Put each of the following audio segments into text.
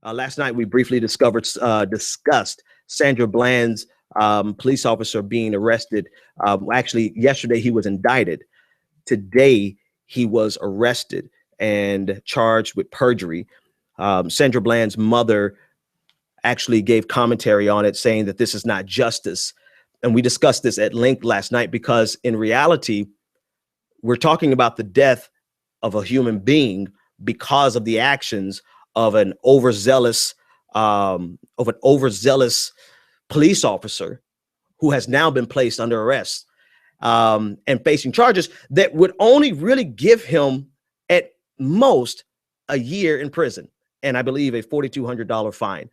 Last night we briefly discussed Sandra Bland's police officer being arrested. Actually, yesterday he was indicted. Today he was arrested and charged with perjury. Sandra Bland's mother actually gave commentary on it, saying that this is not justice. And we discussed this at length last night because in reality, we're talking about the death of a human being because of the actions of an overzealous police officer who has now been placed under arrest and facing charges that would only really give him at most a year in prison and I believe a $4,200 fine.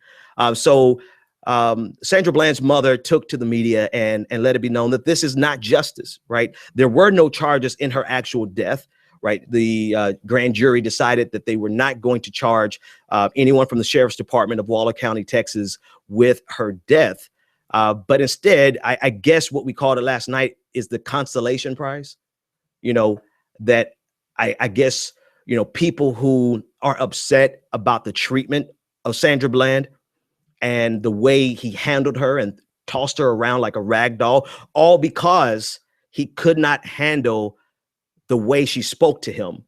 Sandra Bland's mother took to the media and let it be known that this is not justice, right? There were no charges in her actual death, right? The grand jury decided that they were not going to charge anyone from the Sheriff's Department of Waller County, Texas, with her death. But instead, I guess what we called it last night is the consolation prize, that I guess, people who are upset about the treatment of Sandra Bland and the way he handled her and tossed her around like a rag doll, all because he could not handle the way she spoke to him.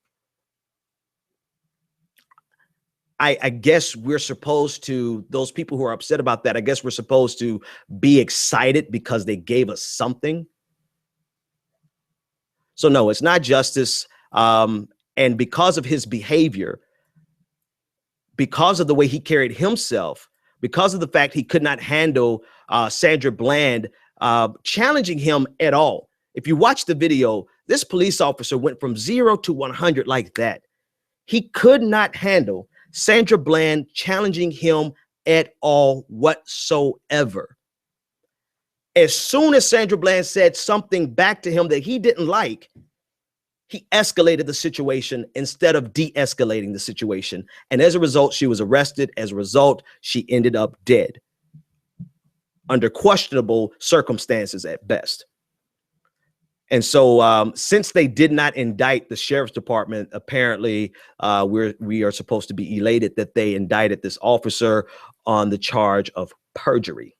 I guess we're supposed to, those people who are upset about that, I guess we're supposed to be excited because they gave us something. So no, it's not justice. And because of his behavior, because of the way he carried himself, because of the fact he could not handle Sandra Bland challenging him at all. If you watch the video, this police officer went from 0 to 100 like that. He could not handle Sandra Bland challenging him at all whatsoever. As soon as Sandra Bland said something back to him that he didn't like, he escalated the situation instead of de-escalating the situation. And as a result, she was arrested. As a result, she ended up dead under questionable circumstances at best. And so since they did not indict the Sheriff's Department, apparently we are supposed to be elated that they indicted this officer on the charge of perjury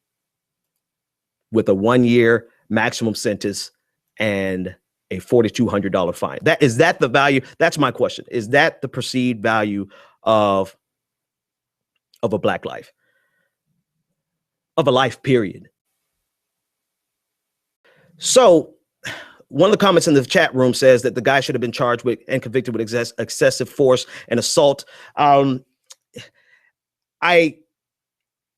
with a 1-year maximum sentence and a $4,200 fine. Is that the value? That's my question. Is that the perceived value of a black life, of a life period? So one of the comments in the chat room says that the guy should have been charged with and convicted with excessive force and assault. I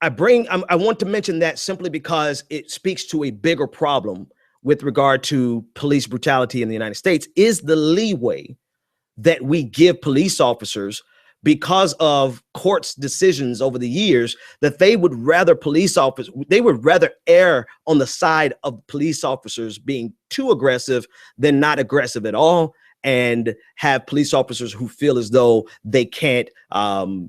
want to mention that simply because it speaks to a bigger problem with regard to police brutality in the United States, is the leeway that we give police officers because of courts' decisions over the years that they would rather err on the side of police officers being too aggressive than not aggressive at all, and have police officers who feel as though they can't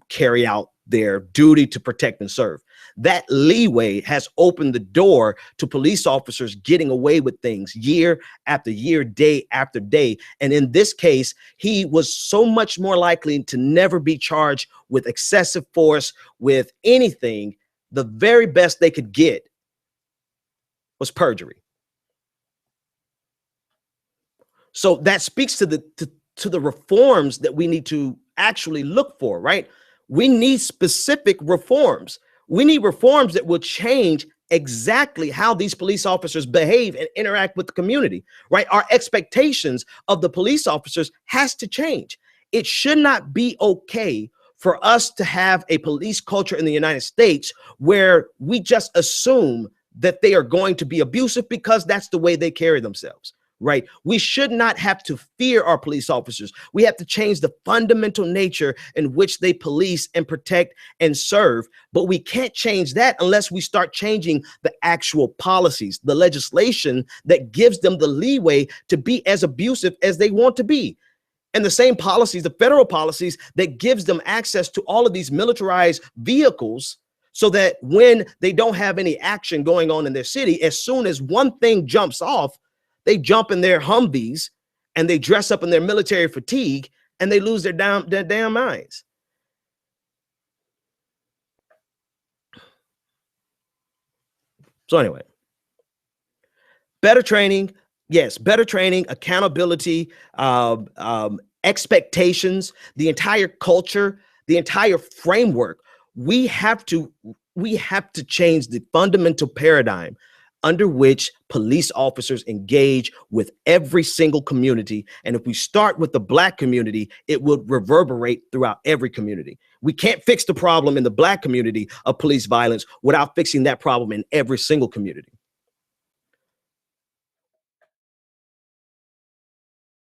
carry out their duty to protect and serve. That leeway has opened the door to police officers getting away with things year after year, day after day. And in this case, he was so much more likely to never be charged with excessive force, with anything. The very best they could get was perjury. So that speaks to the reforms that we need to actually look for, right? We need specific reforms. We need reforms that will change exactly how these police officers behave and interact with the community, right? Our expectations of the police officers has to change. It should not be okay for us to have a police culture in the United States where we just assume that they are going to be abusive because that's the way they carry themselves. Right? We should not have to fear our police officers. We have to change the fundamental nature in which they police and protect and serve. But we can't change that unless we start changing the actual policies, the legislation that gives them the leeway to be as abusive as they want to be. And the same policies, the federal policies that gives them access to all of these militarized vehicles so that when they don't have any action going on in their city, as soon as one thing jumps off, they jump in their Humvees and they dress up in their military fatigue and they lose their damn minds. So anyway, better training, yes, better training, accountability, expectations, the entire culture, the entire framework. We have to we have to change the fundamental paradigm under which police officers engage with every single community. And if we start with the Black community, it will reverberate throughout every community. We can't fix the problem in the Black community of police violence without fixing that problem in every single community.